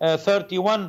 31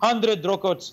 100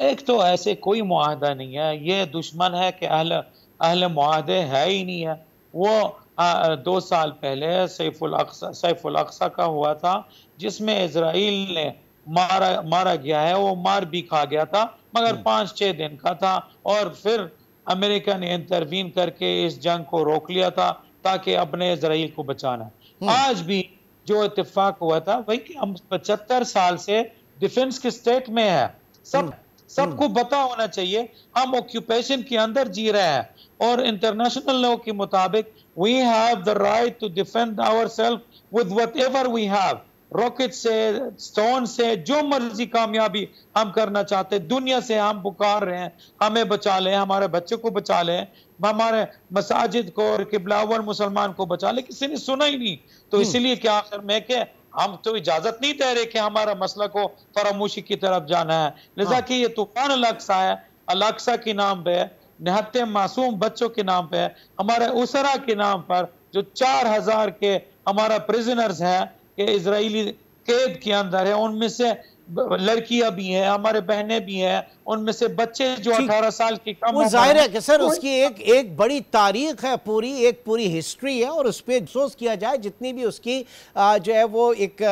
ایک تو ایسے کوئی معاہدہ نہیں ہے، یہ دشمن ہے کہ اہل معاہدے ہے ہی نہیں ہے۔ وہ 2 سال پہلے سیف الاقصی کا ہوا تھا، جس میں اسرائیل نے مارا گیا ہے، وہ مار بھی کھا گیا تھا، مگر 5-6 دن کا تھا، اور پھر امریکہ نے انٹروین کر کے اس جنگ کو روک لیا تھا تاکہ اپنے اسرائیل کو بچانا ہے۔ آج بھی جو اتفاق ہوا تھا وہی کہ ہم 75 سال سے ڈیفنس کے سٹیٹ میں ہے، سب کو پتا ہونا چاہیے ہم آکیوپیشن کے اندر جی رہے ہیں، اور انٹرنیشنل لاء کے مطابق we have the right to defend ourselves with whatever we have، rocket سے، سٹون سے، جو مرضی کامیابی ہم کرنا چاہتے، دنیا سے ہم پکار رہے ہیں ہمیں بچا لیں، ہمارے بچے کو بچا لیں، ہمارے مساجد کو اور قبلہ اول مسلمان کو بچا لیں، کسی نے سنا ہی نہیں۔ تو اس لیے کہ آخر میں کہ ہم تو اجازت نہیں دے رہے کہ ہمارا مسئلہ کو فراموشی کی طرف جانا ہے، لذا کہ یہ طوفان الاقصی ہے، الاقصی کے نام پہ، نہتے معصوم بچوں کے نام پہ، ہمارے اسرا کے نام پر، جو 4000 کے ہمارا پریزنرز ہیں کہ اسرائیلی قید کے اندر ہے، ان میں سے لڑکیاں بھی ہیں، ہمارے بہنیں بھی ہیں، ان میں سے بچے جو 18 سال کی کم وہ عمر ظاہر ہے ہیں۔ کہ سر اس کی ایک بڑی تاریخ ہے، ایک پوری ہسٹری ہے، اور اس پہ افسوس کیا جائے جتنی بھی اس کی جو ہے وہ ایک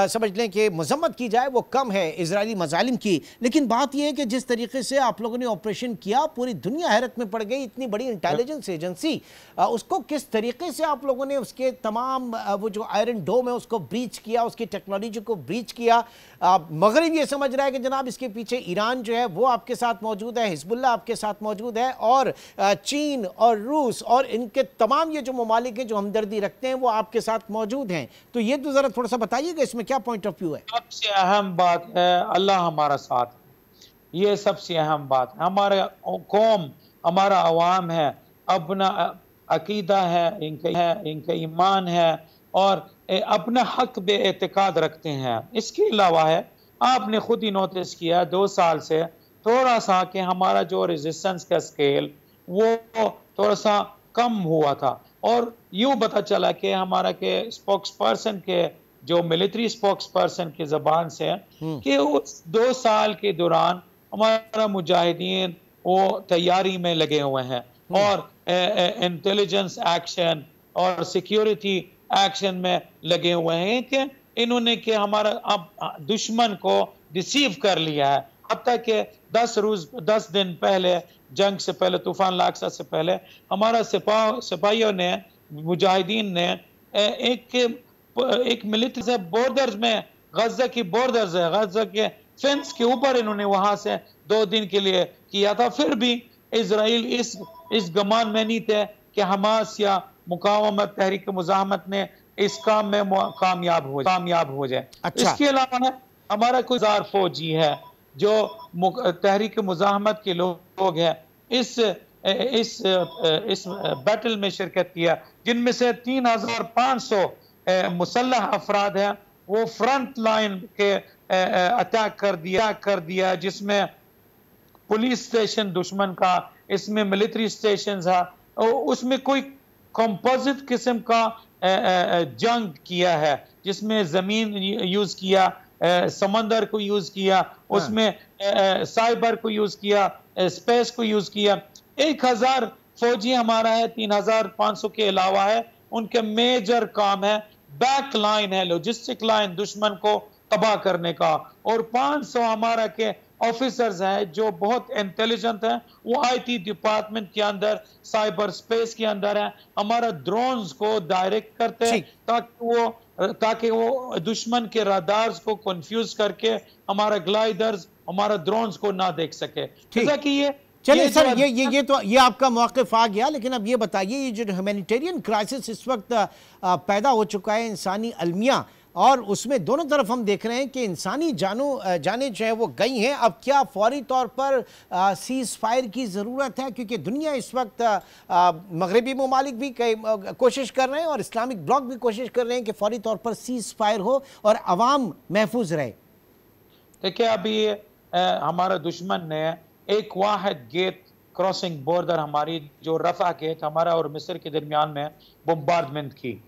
سمجھ لیں کہ مذمت کی جائے وہ کم ہے اسرائیلی مظالم کی۔ لیکن بات یہ ہے کہ جس طریقے سے آپ لوگوں نے آپریشن کیا، پوری دنیا حیرت میں پڑ گئی، اتنی بڑی انٹیلیجنس ایجنسی، اس کو کس طریقے سے آپ لوگوں نے اس کے تمام وہ جو آئرن ڈوم ہے اس کو بریچ کیا، اس کی ٹیکنالوجی کو بریچ کیا۔ مغرب یہ سمجھ رہا ہے کہ جناب اس کے پیچھے ایران جو ہے وہ آپ کے ساتھ موجود ہے، حزب اللہ آپ کے ساتھ موجود ہے، اور چین اور روس اور ان کے تمام یہ جو ممالک ہیں جو ہمدردی رکھتے ہیں وہ آپ کے ساتھ موجود ہیں۔ تو یہ تو ذرا تھوڑا سا بتائیے گا اس میں کیا پوائنٹ آف ویو ہے؟ سب سے اہم بات ہے اللہ ہمارا ساتھ ہے، یہ سب سے اہم بات ہے۔ ہمارے قوم، ہمارا عوام ہے، اپنا عقیدہ ہے، ان کا ایمان ہے، اور اپنا حق بے اعتقاد رکھتے ہیں۔ اس کے علاوہ ہے، آپ نے خود ہی نوٹس کیا 2 سال سے تھوڑا سا کہ ہمارا جو ریزسٹنس کا سکیل وہ تھوڑا سا کم ہوا تھا، اور یوں پتا چلا کہ ہمارا کہ سپوکس پرسن کے جو ملٹری سپوکس پرسن کی زبان سے کہ اس 2 سال کے دوران ہمارا مجاہدین وہ تیاری میں لگے ہوئے ہیں، اور انٹیلیجنس ایکشن اور سیکیورٹی ایکشن میں لگے ہوئے ہیں، کہ انہوں نے کہ ہمارا دشمن کو ڈیسیو کر لیا ہے۔ حتیٰ کہ 10 دن پہلے، جنگ سے پہلے، طوفان الاقصی سے پہلے، ہمارا سپاہیوں نے، مجاہدین نے ایک ملٹری سے بورڈرز میں، غزہ کی بورڈرز ہے، غزہ کے فینس کے اوپر انہوں نے وہاں سے 2 دن کے لیے کیا تھا، پھر بھی اسرائیل اس گمان میں نہیں تھے کہ حماس یا مقاومت، تحریک مزاحمت نے اس کام میں کامیاب ہو جائے۔ اس کے علاوہ ہمارا کوئی 1000 فوجی ہے جو تحریک مزاحمت کے لوگ ہیں، اس بیٹل میں شرکت کیا، جن میں سے 3500 مسلح افراد ہیں، وہ فرنٹ لائن کے اٹیک کر دیا، جس میں پولیس سٹیشن دشمن کا، اس میں ملٹری سٹیشنز ہے، اس میں کوئی کمپوزٹ قسم کا جنگ کیا ہے، جس میں زمین یوز کیا، سمندر کو یوز کیا، اس میں سائبر کو یوز کیا، اسپیس کو یوز کیا۔ 1000 فوجی ہمارا ہے، 3500 کے علاوہ ہے، ان کے میجر کام ہے، بیک لائن ہے، لوجسٹک لائن دشمن کو تباہ کرنے کا، اور 500 ہمارا کے آفیسرز ہیں جو بہت انٹیلیجنٹ ہیں، وہ آئی ٹی ڈپارٹمنٹ کے اندر، سائبر سپیس کے اندر ہیں، ہمارا ڈرونز کو ڈائریکٹ کرتے ہیں تاکہ وہ دشمن کے رادارز کو کنفیوز کر کے ہمارا گلائیڈرز، ہمارا ڈرونز کو نہ دیکھ سکے۔ چلیں سر، یہ آپ کا موقف آ گیا، لیکن اب یہ بتائیے، یہ جو ہیومینیٹیرین کرائسس اس وقت پیدا ہو چکا ہے، انسانی المیہ، اور اس میں دونوں طرف ہم دیکھ رہے ہیں کہ انسانی جانیں جو ہیں وہ گئی ہیں، اب کیا فوری طور پر سیز فائر کی ضرورت ہے؟ کیونکہ دنیا اس وقت، مغربی ممالک بھی کوشش کر رہے ہیں اور اسلامک بلاک بھی کوشش کر رہے ہیں کہ فوری طور پر سیز فائر ہو اور عوام محفوظ رہے۔ دیکھیں، ابھی ہمارا دشمن نے ایک واحد گیٹ کراسنگ بورڈر، ہماری جو رفح گیٹ ہمارا اور مصر کے درمیان میں بمبارڈمنٹ کی،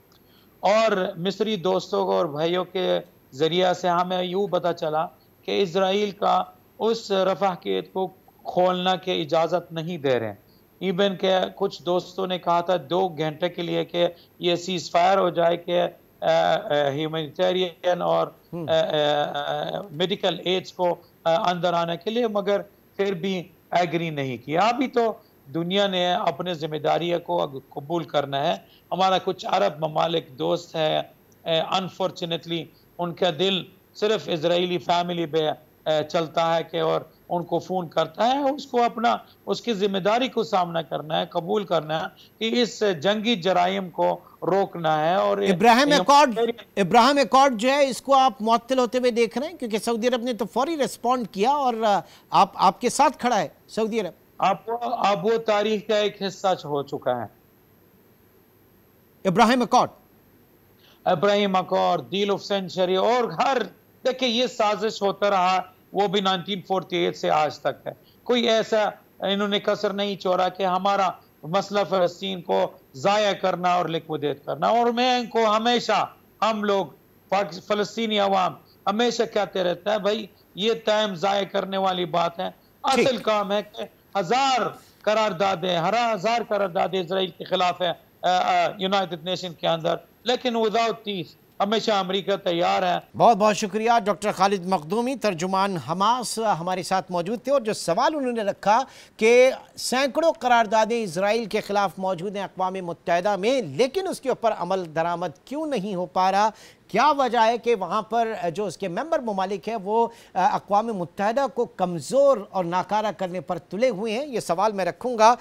اور مصری دوستوں کو اور بھائیوں کے ذریعہ سے ہمیں یوں پتا چلا کہ اسرائیل کا اس رفح گیٹ کو کھولنا کی اجازت نہیں دے رہے ہیں. ایون کہ کچھ دوستوں نے کہا تھا 2 گھنٹے کے لیے کہ یہ سیز فائر ہو جائے کہ ہیومینیٹیرین اور میڈیکل ایڈز کو اندر آنے کے لیے، مگر پھر بھی ایگری نہیں کیا. ابھی تو دنیا نے اپنے ذمہ داری کو قبول کرنا ہے. ہمارا کچھ عرب ممالک دوست ہے، انفارچونیٹلی ان کا دل صرف اسرائیلی فیملی پہ چلتا ہے کہ اور ان کو فون کرتا ہے. اس کو اپنا اس کی ذمہ داری کو سامنا کرنا ہے، قبول کرنا ہے کہ اس جنگی جرائم کو روکنا ہے. اور ابراہیم ایکارڈ جو ہے اس کو آپ معطل ہوتے ہوئے دیکھ رہے ہیں؟ کیونکہ سعودی عرب نے تو فوری ریسپونڈ کیا اور آپ کے ساتھ کھڑا ہے سعودی عرب. اب وہ تاریخ کا ایک حصہ ہو چکا ہے. ابراہیم ایکارڈ، ڈیل آف سینچری، اور ہر دیکھیں یہ سازش ہوتا رہا، وہ بھی 1948 سے آج تک ہے. کوئی ایسا انہوں نے کسر نہیں چھوڑا کہ ہمارا مسئلہ فلسطین کو ضائع کرنا اور لیکویڈیٹ کرنا. اور میں ان کو ہمیشہ، ہم لوگ فلسطینی عوام ہمیشہ کہتے رہتا ہے بھائی یہ ٹائم ضائع کرنے والی بات ہے. اصل کام ہے کہ 1000 قراردادیں اسرائیل کے خلاف ہے یونائٹڈ نیشن کے اندر، لیکن وداؤٹ پیس ہمیشہ امریکہ تیار ہے. بہت بہت شکریہ ڈاکٹر خالد مخدومی، ترجمان حماس ہمارے ساتھ موجود تھے. اور جو سوال انہوں نے رکھا کہ سینکڑوں قراردادیں اسرائیل کے خلاف موجود ہیں اقوام متحدہ میں، لیکن اس کے اوپر عمل درآمد کیوں نہیں ہو پا رہا، کیا وجہ ہے کہ وہاں پر جو اس کے ممبر ممالک ہیں وہ اقوام متحدہ کو کمزور اور ناکارہ کرنے پر تلے ہوئے ہیں، یہ سوال میں رکھوں گا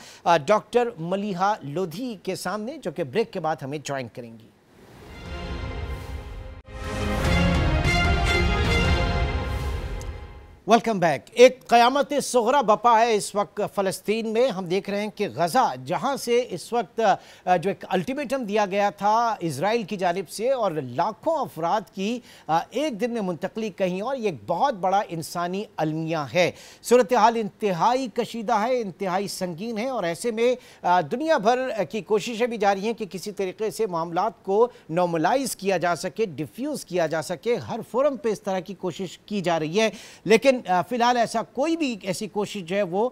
ڈاکٹر ملیحہ لودھی کے سامنے، جو کہ بریک کے بعد ہمیں جوائن کریں گی. Welcome back. ایک قیامت صغریٰ بپا ہے اس وقت فلسطین میں. ہم دیکھ رہے ہیں کہ غزہ جہاں سے اس وقت جو ایک الٹیمیٹم دیا گیا تھا اسرائیل کی جانب سے اور لاکھوں افراد کی ایک دن میں منتقلی کہیں اور، یہ ایک بہت بڑا انسانی المیہ ہے. صورتحال انتہائی کشیدہ ہے، انتہائی سنگین ہے، اور ایسے میں دنیا بھر کی کوششیں بھی جاری ہیں کہ کسی طریقے سے معاملات کو نارملائز کیا جا سکے، ڈیفیوز کیا جا سکے. ہر فورم پہ اس طرح کی کوشش کی جا رہی ہے، لیکن فی الحال کوئی بھی ایسی کوشش جو ہے وہ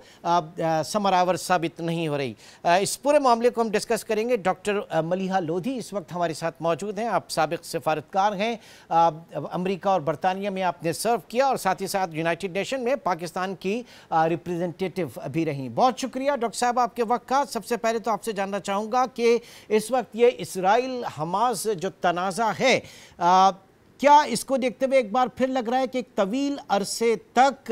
ثمر آور ثابت نہیں ہو رہی. اس پورے معاملے کو ہم ڈسکس کریں گے. ڈاکٹر ملیحہ لودھی اس وقت ہمارے ساتھ موجود ہیں. آپ سابق سفارتکار ہیں، امریکہ اور برطانیہ میں آپ نے سرو کیا، اور ساتھ ہی ساتھ یونائٹڈ نیشن میں پاکستان کی ریپریزنٹیٹیو بھی رہیں. بہت شکریہ ڈاکٹر صاحب آپ کے وقت کا. سب سے پہلے تو آپ سے جاننا چاہوں گا کہ اس وقت یہ اسرائیل حماس جو تنازع ہے، کیا اس کو دیکھتے ہوئے ایک بار پھر لگ رہا ہے کہ ایک طویل عرصے تک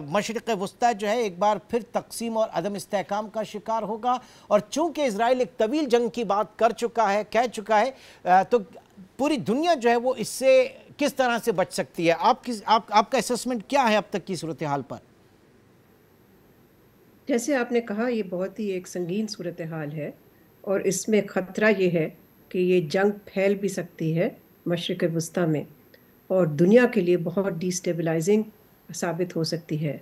مشرق وسطیٰ جو ہے ایک بار پھر تقسیم اور عدم استحکام کا شکار ہوگا؟ اور چونکہ اسرائیل ایک طویل جنگ کی بات کر چکا ہے، کہہ چکا ہے، تو پوری دنیا جو ہے وہ اس سے کس طرح سے بچ سکتی ہے؟ آپ کا اسسمنٹ کیا ہے اب تک کی صورتحال پر؟ جیسے آپ نے کہا یہ بہت ہی ایک سنگین صورتحال ہے، اور اس میں خطرہ یہ ہے کہ یہ جنگ پھیل بھی سکتی ہے مشرق وسطیٰ میں، اور دنیا کے لیے بہت ڈی اسٹیبلائزنگ ثابت ہو سکتی ہے.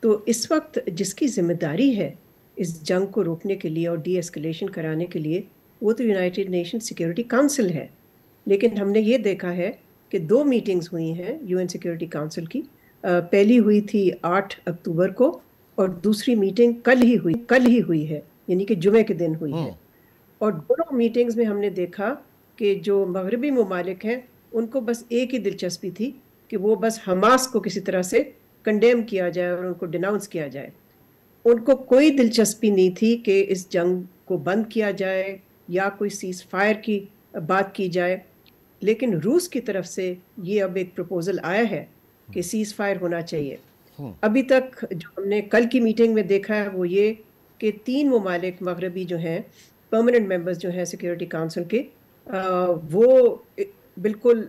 تو اس وقت جس کی ذمہ داری ہے اس جنگ کو روکنے کے لیے اور ڈی ایسکلیشن کرانے کے لیے، وہ تو یونائٹڈ نیشن سیکیورٹی کونسل ہے. لیکن ہم نے یہ دیکھا ہے کہ 2 میٹنگز ہوئی ہیں یو این سیکیورٹی کونسل کی. پہلی ہوئی تھی 8 اکتوبر کو، اور دوسری میٹنگ کل ہی ہوئی ہے، یعنی کہ جمعے کے دن ہوئی ہے. اور دونوں میٹنگز میں ہم نے دیکھا کہ جو مغربی ممالک ہیں ان کو بس ایک ہی دلچسپی تھی کہ وہ بس حماس کو کسی طرح سے کنڈیم کیا جائے اور ان کو ڈیناؤنس کیا جائے. ان کو کوئی دلچسپی نہیں تھی کہ اس جنگ کو بند کیا جائے یا کوئی سیز فائر کی بات کی جائے. لیکن روس کی طرف سے یہ اب ایک پروپوزل آیا ہے کہ سیز فائر ہونا چاہیے. ابھی تک جو ہم نے کل کی میٹنگ میں دیکھا ہے وہ یہ کہ 3 ممالک مغربی جو ہیں، پرماننٹ ممبرز جو ہیں سیکیورٹی کونسل کے، وہ بالکل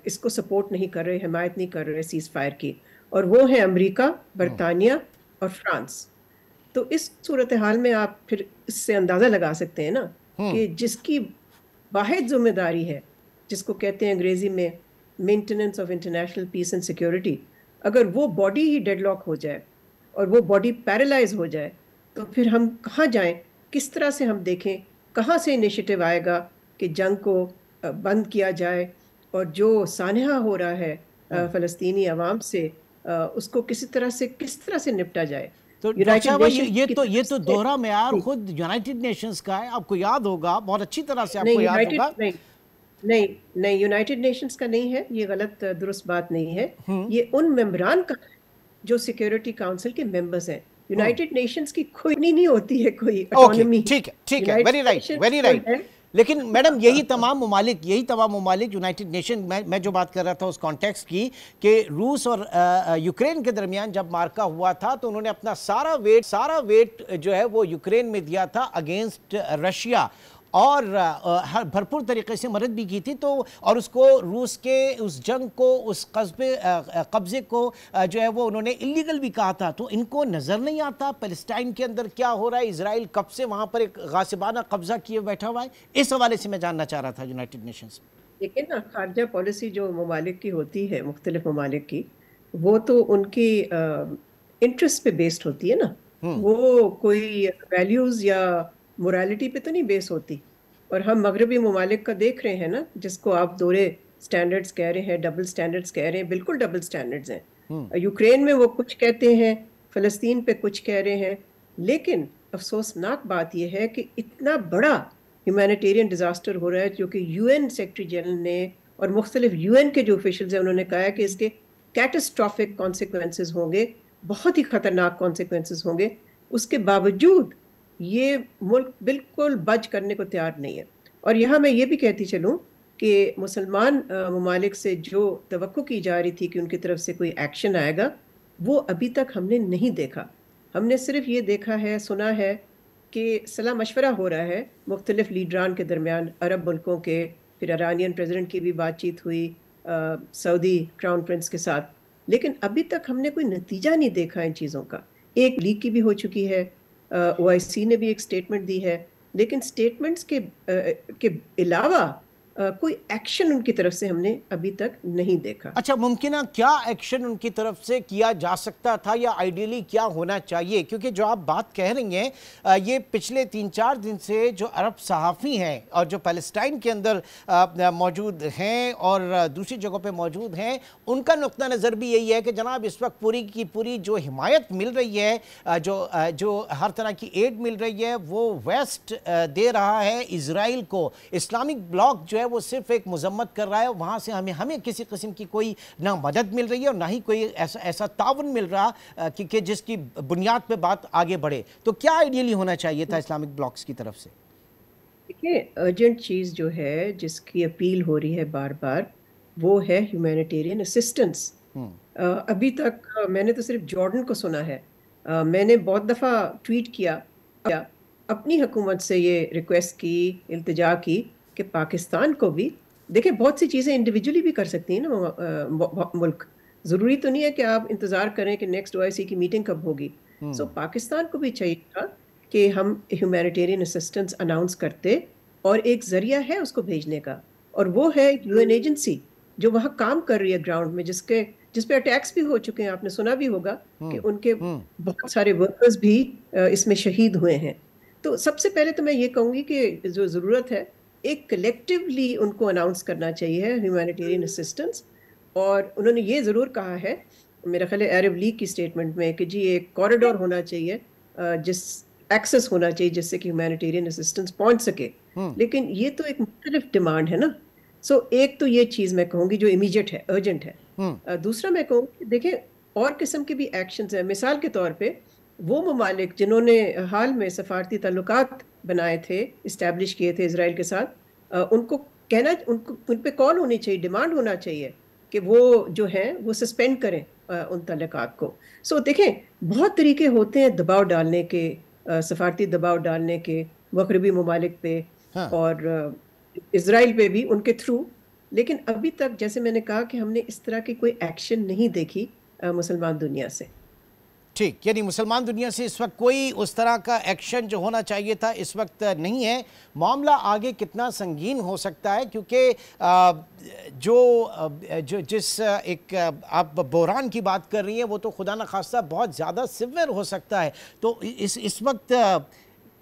اس کو سپورٹ نہیں کر رہے، حمایت نہیں کر رہے سیز فائر کی، اور وہ ہیں امریکہ، برطانیہ اور فرانس. تو اس صورتحال میں آپ پھر اس سے اندازہ لگا سکتے ہیں نا کہ جس کی واحد ذمہ داری ہے، جس کو کہتے ہیں انگریزی میں maintenance of international peace and security, اگر وہ باڈی ہی ڈیڈ لاک ہو جائے اور وہ باڈی پیرالائز ہو جائے تو پھر ہم کہاں جائیں؟ کس طرح سے ہم دیکھیں کہاں سے انیشیٹو آئے گا کہ جنگ کو بند کیا جائے؟ اور جو سانحہ ہو رہا ہے فلسطینی عوام سے اس کو کس طرح سے نپٹا جائے. تو ڈاکٹر صاحب یہ تو دوہرا معیار خود یونائٹڈ نیشنز کا ہے. آپ کو یاد ہوگا, بہت اچھی طرح سے آپ کو یاد ہوگا. نہیں, یونائٹڈ نیشنز کا نہیں ہے, یہ غلط درست بات نہیں ہے. یہ ان ممبران کا جو سیکیورٹی کاؤنسل کے ممبرز ہیں. یونائٹڈ نیشنز کی کوئی نہیں ہوتی ہے کوئی اٹانومی. ٹھیک ہے, ویری رائٹ. لیکن میڈم یہی تمام ممالک یونائٹڈ نیشن, میں جو بات کر رہا تھا اس کانٹیکسٹ کی, کہ روس اور یوکرین کے درمیان جب مارکا ہوا تھا تو انہوں نے اپنا سارا ویٹ جو ہے وہ یوکرین میں دیا تھا اگینسٹ رشیا, اور بھرپور طریقے سے مدد بھی کی تھی. تو اور اس کو روس کے اس جنگ کو, اس قبضے کو جو ہے وہ انہوں نے اللیگل بھی کہا تھا. تو ان کو نظر نہیں آتا پیلسٹائن کے اندر کیا ہو رہا ہے؟ اسرائیل کب سے وہاں پر ایک غاصبانہ قبضہ کیے بیٹھا ہوا ہے. اس حوالے سے میں جاننا چاہ رہا تھا یونائٹڈ نیشنز. لیکن نا خارجہ پالیسی جو ممالک کی ہوتی ہے, مختلف ممالک کی, وہ تو ان کی انٹرسٹ پہ بیسڈ ہوتی ہے نا. وہ کوئی ویلیوز یا مورالٹی پہ تو نہیں بیس ہوتی. اور ہم مغربی ممالک کا دیکھ رہے ہیں نا, جس کو آپ دورے سٹینڈرڈز کہہ رہے ہیں, ڈبل سٹینڈرڈز کہہ رہے ہیں, بالکل ڈبل سٹینڈرڈز ہیں. یوکرین میں وہ کچھ کہتے ہیں, فلسطین پہ کچھ کہہ رہے ہیں. لیکن افسوسناک بات یہ ہے کہ اتنا بڑا ہیومینیٹیرین ڈیزاسٹر ہو رہا ہے, جو کہ یو این سیکرٹری جنرل نے اور مختلف یو این کے جو آفیشلز ہیں انہوں نے کہا ہے کہ اس کے کیٹاسٹرافک کانسیکوینسز ہوں گے, بہت ہی خطرناک کانسیکوینسز ہوں گے. اس کے باوجود یہ ملک بالکل بچ کرنے کو تیار نہیں ہے. اور یہاں میں یہ بھی کہتی چلوں کہ مسلمان ممالک سے جو توقع کی جا رہی تھی کہ ان کی طرف سے کوئی ایکشن آئے گا, وہ ابھی تک ہم نے نہیں دیکھا. ہم نے صرف یہ دیکھا ہے, سنا ہے کہ صلاح مشورہ ہو رہا ہے مختلف لیڈران کے درمیان, عرب ملکوں کے, پھر ایرانین پریزیڈنٹ کی بھی بات چیت ہوئی سعودی کراؤن پرنس کے ساتھ. لیکن ابھی تک ہم نے کوئی نتیجہ نہیں دیکھا ان چیزوں کا. ایک لیگ کی بھی ہو چکی ہے, او آئی سی نے بھی ایک سٹیٹمنٹ دی ہے, لیکن سٹیٹمنٹس کے علاوہ کوئی ایکشن ان کی طرف سے ہم نے ابھی تک نہیں دیکھا. اچھا, ممکنہ کیا ایکشن ان کی طرف سے کیا جا سکتا تھا, یا آئیڈیلی کیا ہونا چاہیے؟ کیونکہ جو آپ بات کہہ رہی ہیں, یہ پچھلے 3-4 دن سے جو عرب صحافی ہیں اور جو پیلسٹائن کے اندر موجود ہیں اور دوسری جگہوں پہ موجود ہیں, ان کا نقطہ نظر بھی یہی ہے کہ جناب اس وقت پوری کی پوری جو حمایت مل رہی ہے, جو ہر طرح کی ایڈ مل رہی ہے, وہ ویسٹ دے رہا ہے اسرائیل کو. اسلامک بلاک جو ہے وہ صرف ایک مذمت کر رہا ہے, وہاں سے ہمیں کسی قسم کی کوئی نہ مدد مل رہی ہے اور نہ ہی کوئی ایسا تعاون مل رہا کہ جس کی بنیاد پہ بات آگے بڑھے. تو کیا آئیڈیلی ہونا چاہیے تھا اسلامک بلاکس کی طرف سے؟ دیکھیے, ارجنٹ چیز جو ہے جس کی اپیل ہو رہی ہے بار بار, وہ ہے ہیومینیٹیرین اسسٹنس. ابھی تک میں نے تو صرف جارڈن کو سنا ہے. میں نے بہت دفعہ ٹویٹ کیا, اپنی حکومت سے یہ ریکویسٹ کی, التجا کی کہ پاکستان کو بھی دیکھیں, بہت سی چیزیں انڈیویجولی بھی کر سکتی ہیں نا ملک. ضروری تو نہیں ہے کہ آپ انتظار کریں کہ نیکسٹ او آئی سی کی میٹنگ کب ہوگی. سو پاکستان کو بھی چاہیے تھا کہ ہم ہیومینیٹیرین اسسٹنس اناؤنس کرتے, اور ایک ذریعہ ہے اس کو بھیجنے کا, اور وہ ہے یو این ایجنسی جو وہاں کام کر رہی ہے گراؤنڈ میں, جس پہ اٹیکس بھی ہو چکے ہیں. آپ نے سنا بھی ہوگا کہ ان کے بہت سارے ورکرز بھی اس میں شہید ہوئے ہیں. تو سب سے پہلے تو میں یہ کہوں گی کہ جو ضرورت ہے, ایک کلیکٹیولی ان کو اناؤنس کرنا چاہیے ہیومینیٹیرین اسسٹنس. اور انہوں نے یہ ضرور کہا ہے میرا خیال ہے عرب لیگ کی سٹیٹمنٹ میں, کہ جی ایک کوریڈور ہونا چاہیے, جس ایکسس ہونا چاہیے جس سے کہ ہیومینیٹیرین اسسٹنس پہنچ سکے. لیکن یہ تو ایک مختلف ڈیمانڈ ہے نا. سو ایک تو یہ چیز میں کہوں گی جو امیجیٹ ہے, ارجنٹ ہے. دوسرا میں کہوں کہ دیکھیں اور قسم کے بھی ایکشنز ہیں. مثال کے طور پہ وہ ممالک جنہوں نے حال میں سفارتی تعلقات بنائے تھے, اسٹیبلش کیے تھے اسرائیل کے ساتھ, ان کو کہنا, ان پہ کال ہونی چاہیے, ڈیمانڈ ہونا چاہیے کہ وہ جو ہیں وہ سسپینڈ کریں ان تعلقات کو. سو دیکھیں بہت طریقے ہوتے ہیں دباؤ ڈالنے کے, سفارتی دباؤ ڈالنے کے مغربی ممالک پہ اور اسرائیل پہ بھی ان کے تھرو. لیکن ابھی تک جیسے میں نے کہا کہ ہم نے اس طرح کی کوئی ایکشن نہیں دیکھی مسلمان دنیا سے. ٹھیک, یعنی مسلمان دنیا سے اس وقت کوئی اس طرح کا ایکشن جو ہونا چاہیے تھا اس وقت نہیں ہے. معاملہ آگے کتنا سنگین ہو سکتا ہے, کیونکہ جس ایک آپ بحران کی بات کر رہی ہیں وہ تو خدا نخواستہ بہت زیادہ سیویئر ہو سکتا ہے. تو اس وقت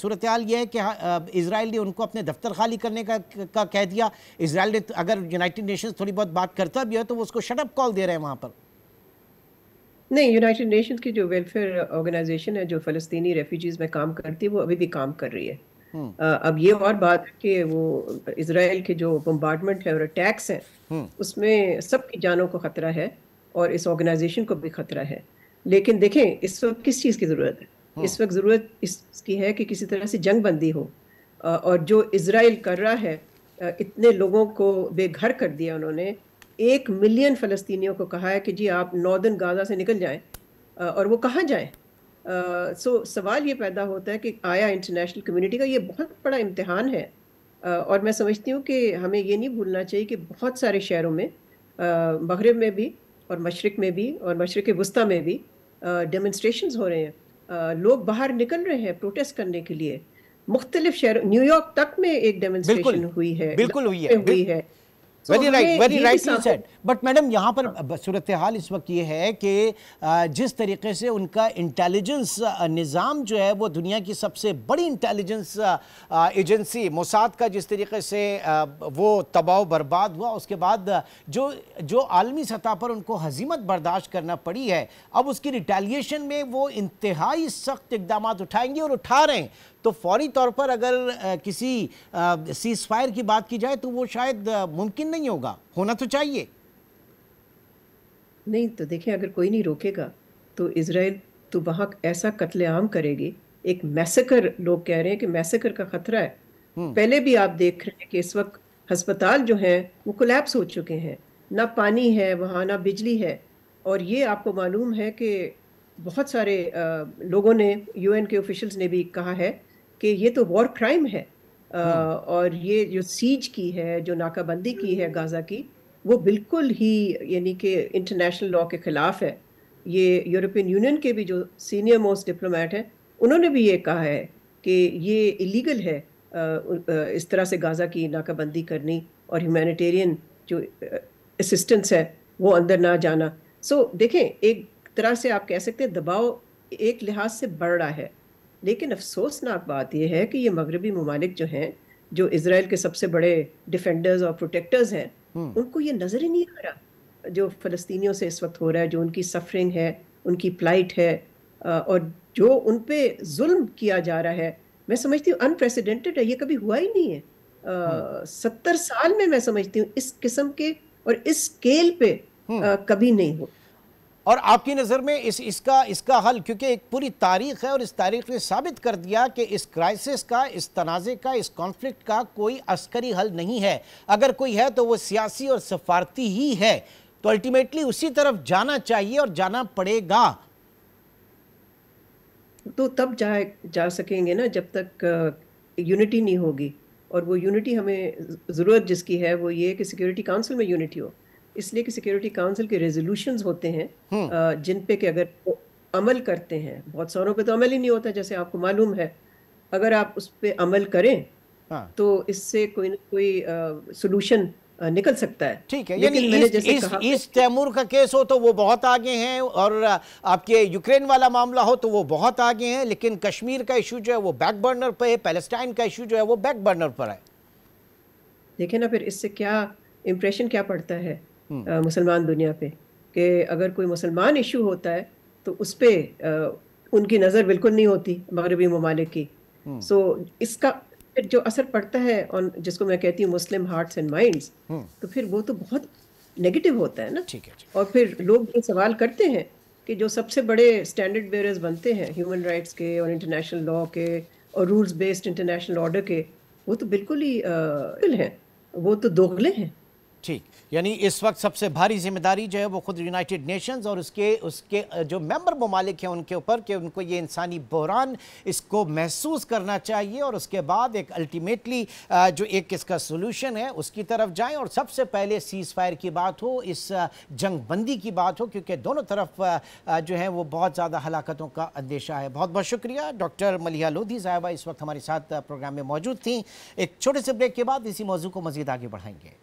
صورتحال یہ ہے کہ اسرائیل نے ان کو اپنے دفتر خالی کرنے کا کہہ دیا. اسرائیل نے اگر یونائٹڈ نیشن تھوڑی بہت بات کرتا بھی ہے تو وہ اس کو شٹ اپ کال دے رہے ہیں وہاں پر. نہیں، یونائٹڈ نیشنز کی جو ویلفیئر آرگنائزیشن ہے جو فلسطینی ریفیوجیز میں کام کرتی ہے وہ ابھی بھی کام کر رہی ہے. اب یہ اور بات ہے کہ وہ اسرائیل کے جو بمبارڈمنٹ ہے اور اٹیکس ہیں اس میں سب کی جانوں کو خطرہ ہے اور اس آرگنائزیشن کو بھی خطرہ ہے. لیکن دیکھیں اس وقت کس چیز کی ضرورت ہے؟ اس وقت ضرورت اس کی ہے کہ کسی طرح سے جنگ بندی ہو. اور جو اسرائیل کر رہا ہے، اتنے لوگوں کو بے گھر کر دیا انہوں نے. 1 ملین فلسطینیوں کو کہا ہے کہ جی آپ ناردرن غازہ سے نکل جائیں، اور وہ کہاں جائیں؟ سوال یہ پیدا ہوتا ہے کہ آیا انٹرنیشنل کمیونٹی کا یہ بہت بڑا امتحان ہے. اور میں سمجھتی ہوں کہ ہمیں یہ نہیں بھولنا چاہیے کہ بہت سارے شہروں میں، مغرب میں بھی اور مشرق میں بھی اور مشرق وسطیٰ میں بھی ڈیمونسٹریشنز ہو رہے ہیں. لوگ باہر نکل رہے ہیں پروٹیسٹ کرنے کے لیے. مختلف شہروں، نیو یارک تک میں ایک ڈیمونسٹریشن ہوئی ہے، بالکل ہوئی ہے. Very rightly said. But madam یہاں پر صورتحال اس وقت یہ ہے کہ جس طریقے سے ان کا انٹیلیجنس نظام جو ہے وہ دنیا کی سب سے بڑی انٹیلیجنس ایجنسی موساد کا جس طریقے سے وہ تباہ و برباد ہوا، اس کے بعد جو عالمی سطح پر ان کو ہزیمت برداشت کرنا پڑی ہے، اب اس کی ریٹیلیشن میں وہ انتہائی سخت اقدامات اٹھائیں گے اور اٹھا رہے ہیں. تو فوری طور پر اگر کسی سیز فائر کی بات کی جائے تو وہ شاید ممکن نہیں ہوگا، ہونا تو چاہیے. نہیں تو دیکھیں اگر کوئی نہیں روکے گا تو اسرائیل تو وہاں ایسا قتل عام کرے گی. ایک میسیکر، لوگ کہہ رہے ہیں کہ میسیکر کا خطرہ ہے. پہلے بھی آپ دیکھ رہے ہیں کہ اس وقت ہسپتال جو ہیں وہ کولیپس ہو چکے ہیں، نہ پانی ہے وہاں، نہ بجلی ہے. اور یہ آپ کو معلوم ہے کہ بہت سارے لوگوں نے، یو این کے آفیشلز نے بھی کہا ہے کہ یہ تو وار کرائم ہے. اور یہ جو سیج کی ہے، جو ناکہ بندی کی ہے غازہ کی، وہ بالکل ہی یعنی کہ انٹرنیشنل لاء کے خلاف ہے. یہ یورپین یونین کے بھی جو سینئر موسٹ ڈپلومیٹ ہیں انہوں نے بھی یہ کہا ہے کہ یہ ایلیگل ہے اس طرح سے غازہ کی ناکہ بندی کرنی اور ہیومینیٹیرین جو اسسٹنس ہے وہ اندر نہ جانا. دیکھیں ایک طرح سے آپ کہہ سکتے ہیں دباؤ ایک لحاظ سے بڑھ رہا ہے. لیکن افسوسناک بات یہ ہے کہ یہ مغربی ممالک جو ہیں، جو اسرائیل کے سب سے بڑے ڈیفینڈرز اور پروٹیکٹرز ہیں، ان کو یہ نظر ہی نہیں آ رہا جو فلسطینیوں سے اس وقت ہو رہا ہے، جو ان کی سفرنگ ہے، ان کی پلائٹ ہے، اور جو ان پہ ظلم کیا جا رہا ہے. میں سمجھتی ہوں انپریسیڈنٹڈ ہے، یہ کبھی ہوا ہی نہیں ہے. 70 سال میں سمجھتی ہوں اس قسم کے اور اس اسکیل پہ کبھی نہیں ہو. اور آپ کی نظر میں اس کا حل، کیونکہ ایک پوری تاریخ ہے اور اس تاریخ نے ثابت کر دیا کہ اس کرائسس کا، اس تنازع کا، اس کانفلکٹ کا کوئی عسکری حل نہیں ہے. اگر کوئی ہے تو وہ سیاسی اور سفارتی ہی ہے. تو الٹیمیٹلی اسی طرف جانا چاہیے اور جانا پڑے گا. تو تب جا سکیں گے نا جب تک یونٹی نہیں ہوگی. اور وہ یونٹی ہمیں ضرورت جس کی ہے وہ یہ کہ سیکیورٹی کاؤنسل میں یونٹی ہو. اس لیے کہ سیکیورٹی کاؤنسل کے ریزولوشنز ہوتے ہیں جن پہ کہ اگر وہ عمل کرتے ہیں، بہت ساروں پہ تو عمل ہی نہیں ہوتا جیسے آپ کو معلوم ہے. اگر آپ اس پہ عمل کریں تو اس سے کوئی نہ کوئی سلوشن نکل سکتا ہے. ٹھیک ہے، یعنی ایسٹ تیمور کا کیس ہو تو وہ بہت آگے ہیں، اور آپ کے یوکرین والا معاملہ ہو تو وہ بہت آگے ہیں، لیکن کشمیر کا ایشو جو ہے وہ بیک برنر پہ ہے، پیلسٹائن کا ایشو جو ہے وہ بیک برنر پر ہے. دیکھیں نا پھر اس سے کیا امپریشن کیا پڑتا ہے مسلمان دنیا پہ، کہ اگر کوئی مسلمان ایشو ہوتا ہے تو اس پہ ان کی نظر بالکل نہیں ہوتی مغربی ممالک کی. اس کا جو اثر پڑتا ہے جس کو میں کہتی ہوں مسلم ہارٹس اینڈ مائنڈز، تو پھر وہ تو بہت نیگیٹو ہوتا ہے نا. اور پھر لوگ یہ سوال کرتے ہیں کہ جو سب سے بڑے اسٹینڈرڈ بیئرز بنتے ہیں ہیومن رائٹس کے اور انٹرنیشنل لاء کے اور رولز بیسڈ انٹرنیشنل آرڈر کے، وہ تو بالکل ہی ہیں، وہ تو دوغلے ہیں. ٹھیک، یعنی اس وقت سب سے بھاری ذمہ داری جو ہے وہ خود یونائٹڈ نیشنز اور اس کے جو ممبر ممالک ہیں ان کے اوپر، کہ ان کو یہ انسانی بحران اس کو محسوس کرنا چاہیے اور اس کے بعد ایک الٹیمیٹلی جو ایک اس کا سولوشن ہے اس کی طرف جائیں. اور سب سے پہلے سیز فائر کی بات ہو، اس جنگ بندی کی بات ہو، کیونکہ دونوں طرف جو ہیں وہ بہت زیادہ ہلاکتوں کا اندیشہ ہے. بہت بہت شکریہ ڈاکٹر ملیحہ لودھی صاحبہ اس وقت ہمارے ساتھ پروگرام میں موجود تھیں. ایک چھوٹے سے بریک کے بعد اسی موضوع کو مزید آگے بڑھائیں گے.